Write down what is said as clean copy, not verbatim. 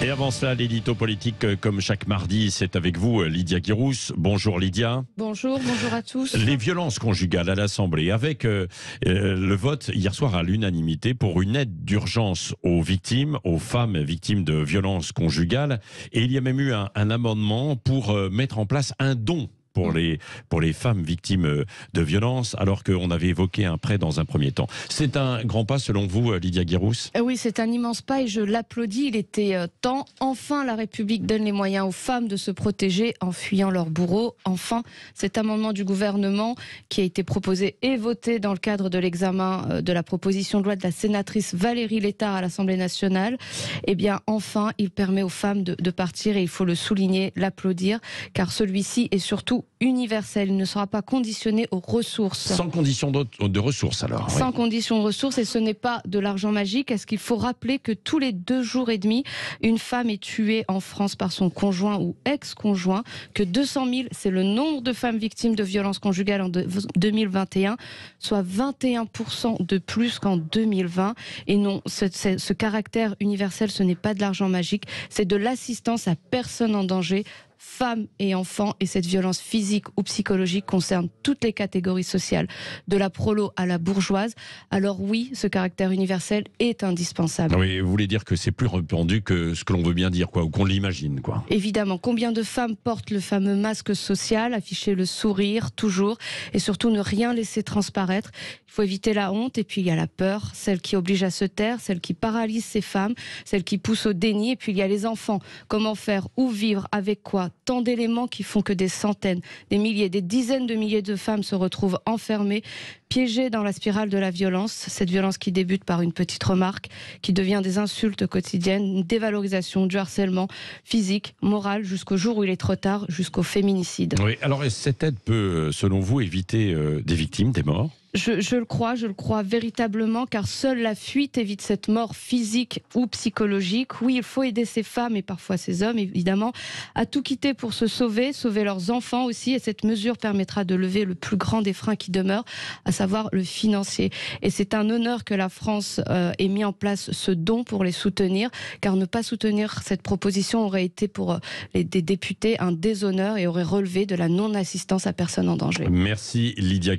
Et avant cela, l'édito politique, comme chaque mardi, c'est avec vous, Lydia Guirousse. Bonjour Lydia. Bonjour à tous. Les violences conjugales à l'Assemblée, avec le vote hier soir à l'unanimité pour une aide d'urgence aux victimes, aux femmes victimes de violences conjugales. Et il y a même eu un amendement pour mettre en place un don pour les femmes victimes de violences, alors qu'on avait évoqué un prêt dans un premier temps. C'est un grand pas selon vous, Lydia Guirousse? Oui, c'est un immense pas et je l'applaudis. Il était temps. Enfin, la République donne les moyens aux femmes de se protéger en fuyant leurs bourreaux. Enfin, cet amendement du gouvernement qui a été proposé et voté dans le cadre de l'examen de la proposition de loi de la sénatrice Valérie Létard à l'Assemblée nationale, eh bien, enfin, il permet aux femmes de partir et il faut le souligner, l'applaudir, car celui-ci est surtout universel. Il ne sera pas conditionné aux ressources. Sans condition de ressources, alors. Sans oui. condition de ressources, et ce n'est pas de l'argent magique. Est-ce qu'il faut rappeler que tous les 2 jours et demi, une femme est tuée en France par son conjoint ou ex-conjoint, que 200 000, c'est le nombre de femmes victimes de violences conjugales en 2021, soit 21% de plus qu'en 2020. Et non, ce caractère universel, ce n'est pas de l'argent magique, c'est de l'assistance à personne en danger, femmes et enfants, et cette violence physique ou psychologique concerne toutes les catégories sociales, de la prolo à la bourgeoise. Alors oui, ce caractère universel est indispensable. Oui, vous voulez dire que c'est plus répandu que ce que l'on veut bien dire, quoi, ou qu'on l'imagine, quoi. Évidemment, combien de femmes portent le fameux masque social, afficher le sourire toujours, et surtout ne rien laisser transparaître. Il faut éviter la honte, et puis il y a la peur, celle qui oblige à se taire, celle qui paralyse ces femmes, celle qui pousse au déni, et puis il y a les enfants. Comment faire, où vivre, avec quoi? Tant d'éléments qui font que des centaines, des milliers, des dizaines de milliers de femmes se retrouvent enfermées, piégées dans la spirale de la violence. Cette violence qui débute par une petite remarque, qui devient des insultes quotidiennes, une dévalorisation, du harcèlement physique, moral, jusqu'au jour où il est trop tard, jusqu'au féminicide. Oui, alors cette aide peut, selon vous, éviter des victimes, des morts? Je le crois véritablement, car seule la fuite évite cette mort physique ou psychologique. Oui, il faut aider ces femmes et parfois ces hommes, évidemment, à tout quitter pour se sauver leurs enfants aussi. Et cette mesure permettra de lever le plus grand des freins qui demeurent, à savoir le financier. Et c'est un honneur que la France ait mis en place ce don pour les soutenir, car ne pas soutenir cette proposition aurait été pour des députés un déshonneur et aurait relevé de la non-assistance à personne en danger. Merci Lydia.